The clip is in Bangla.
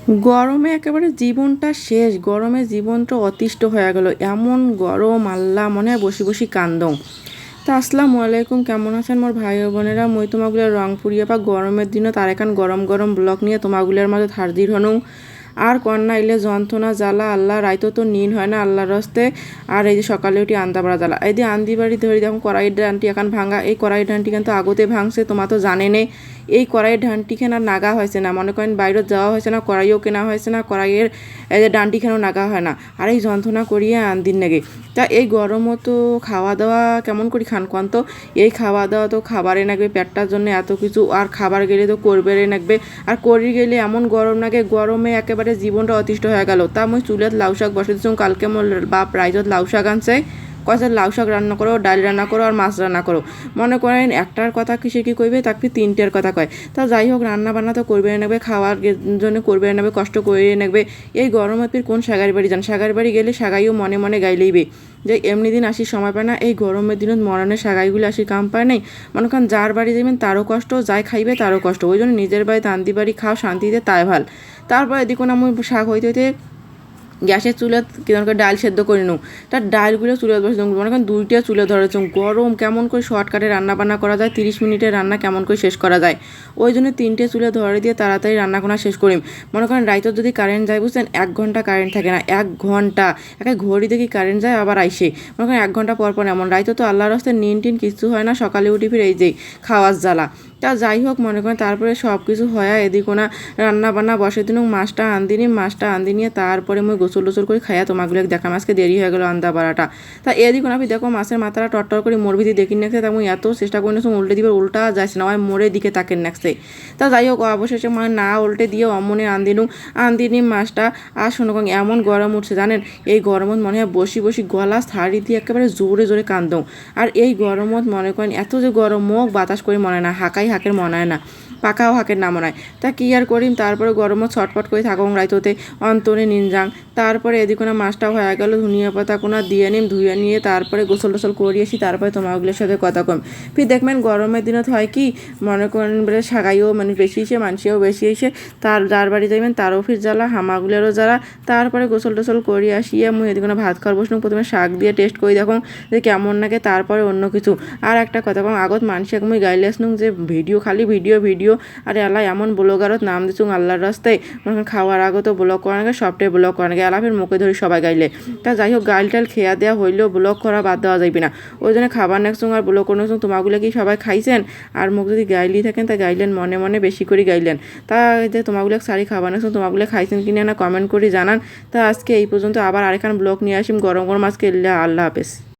গরমে একেবারে জীবনটা শেষ, গরমে জীবনটা অতিষ্ঠ হয়ে গেল, এমন গরম আল্লাহ মনে হয় বসি বসি কান্দং। তা আসসালামু আলাইকুম, কেমন আছেন মোর ভাই ও বোনেরা? মই তোমাগুলোর রংপুরিয়া বা গরমের দিনও তার এখান গরম গরম ব্লক নিয়ে তোমাগুলোর মাঝে হাজির হনু। আর কন্যা এলে যন্ত্রণা জ্বালা আল্লাহ, রাইতো তো নিন হয় না আল্লাহর রস্তে। আর এই যে সকালে উঠি আন্দা বাড়া জ্বালা, এই যে আন্দি বাড়ি ধরি দেখুন কড়াইয়ের ডানটি এখন ভাঙা, এই কড়াইয়ের ডানটি কিন্তু আগতে ভাঙছে, তোমার তো জানে নেই। এই কড়াইয়ের ডানটি কেনার নাগা হয়েছে না, মনে করেন বাইরে যাওয়া হয়েছে না, কড়াইও কেনা হয়েছে না, কড়াইয়ের এই যে ডানটি কেন নাগা হয় না, আর এই যন্ত্রণা করিয়ে আনদিন নাগে। তা এই গরমও তো খাওয়া দাওয়া কেমন করি খান কন তো? এই খাওয়া দাওয়া তো খাবারে নাগবে পেটটার জন্য এত কিছু, আর খাবার গেলে তো করবেরে নাগবে, আর করি গেলে এমন গরম লাগে, গরমে একেবারে জীবনটা অতিষ্ঠ হয়ে গেল। তা মই চুলের লাউ শাক বসে দিচ্ছি, কালকে মোর বাপ রাইজত লাউ শাক আনছে, কয়েছে লাউ শাক রান্না করো, ডাল রান্না করো, আর মাছ রান্না করো। মনে করেন একটার কথা কিসে কি কইবে, তাকে তিনটের কথা কয়। তা যাই হোক, রান্না বান্না তো করবে নেবে, খাওয়ার জন্য করবে নেবে, কষ্ট করে নেবে। এই গরমে ফির কোন সাগার বাড়ি যান, সাগার বাড়ি গেলে সাগাইও মনে মনে গাইলেইবে যে এমনি দিন আসি সময় পায় না, এই গরমের দিনত মরণের সাগাইগুলো আসি কাম পায় নাই। মনে করেন যার বাড়ি যাবেন তারও কষ্ট, যাই খাইবে তারও কষ্ট, ওই জন্য নিজের বাড়িতে আন্দি বাড়ি খাও শান্তিতে, তাই ভাল। তারপর এদিকে না আমি শাক হইতে হইতে গ্যাসের চুলে কেমন করে ডাল সেদ্ধ করে নিও, তার ডালগুলো চুলে বসে মনে করেন দুইটা চুলে ধরেছ। গরম কেমন করে শর্টকাটে রান্না বান্না করা যায়, 30 মিনিটের রান্না কেমন করে শেষ করা যায়, ওই জন্য 3টে চুলে ধরে দিয়ে তাড়াতাড়ি রান্না করা শেষ করিম। মনে করেন রাইতর যদি কারেন্ট যায়, বুঝছেন 1 ঘন্টা কারেন্ট থাকে না, 1 ঘন্টা একে ঘড়ি দেখি কারেন্ট যায় আবার আইসে, মনে করেন 1 ঘন্টা পর পর। এমন রাইতো তো আল্লাহর রাস্তায় নিন টিন কিছু হয় না, সকালে উঠি ফির এই যে খাওয়ার জ্বালা। তা যাই হোক, মনে করেন তারপরে সব কিছু হয় এদিকে না রান্না বান্না বসে দিন, মাছটা আনদি নিয়ে তারপরে মই গোসল টোসল করে খাইয়া তোমাগুলো দেখাম। আজকে দেরি হয়ে গেল আন্দা বাড়াটা। তা এদিকে আমি দেখো মাছের মাথাটা টট্টর করে মোর ভিতরে দেখি নেছে, তা আমি এত চেষ্টা করে নিয়েছি উল্টে দিবার, উল্টা যাচ্ছে না, ওই মোড়ের দিকে তাকের নেছে। তা যাই হোক, অবশেষে মানে না উল্টে দিয়ে অমনে আন্দিনি মাছটা। আর শোনো এমন গরম উঠছে জানেন, এই গরমত মনে হয় বসি বসি গলা ছাড়ি দিয়ে একেবারে জোরে জোরে কান্দং। আর এই গরমত মনে করেন এত যে গরম, মুখ বাতাস করে মনে হয় না, হাকের মনে হয় না, পাকাও হাকের না মনে হয়। তা কি আর করিম, তারপরে গরমত ছটপট করে থাকুন রাইততে অন্তরে নিনজাং। তারপরে এদিকে না মাছটা হয়ে গেল, ধনিয়া পাতা কোনা দিয়ে নিম, ধুয়ে নিয়ে তারপরে গোসল টোসল করিয়েছি, তারপরে তোমাগুলোর সাথে কথা কম। ফির দেখবেন গরমের দিনত হয় কি, মনে করেন বলে সাগাইও মানে বেশি এসে, মানুষেও বেশি এসে, তার যার বাড়ি যাইবেন তারও ফির জ্বালা, হামাগুলেরও জ্বালা। তারপরে গোসল টোসল করিয়ে আসিয়ে মুই এদিকে ভাত খাওয়ার বসলাম, প্রথমে শাক দিয়ে টেস্ট করে দেখুন যে কেমন লাগে, তারপরে অন্য কিছু। আর একটা কথা কম, আগত মানুষকে মুই গাইলে আসনুম যে ভিডিও খালি ভিডিও ভিডিও, আর এলা এমন ব্লগারত নাম দিচ্ছুং আল্লাহর রাস্তায়, মনে খাওয়ার আগত ব্লগ করার আগে সবটাই ব্লগ করার আগে এলাফের মুখে ধরি সবাই গাইলে। তা যাই হোক, গাইল টাইল খেয়া দেওয়া হইলেও ব্লগ করা বাদ দেওয়া যাইবে না, ওই জন্য খাবার নেকছুং আর ব্লগ করে নেকছুং। তোমাগুলো কি সবাই খাইছেন? আর মুখ যদি গাইলি থাকেন তা গাইলেন, মনে মনে বেশি করে গাইলেন। তা যে তোমাগুলো সারি খাবার নেকছুং, তোমাগুলো খাইছেন কিনা না কমেন্ট করে জানান। তা আজকে এই পর্যন্ত, আবার আরেকখান ব্লগ নিয়ে আসিম গরম গরম। আজকে আল্লাহ হাফেজ।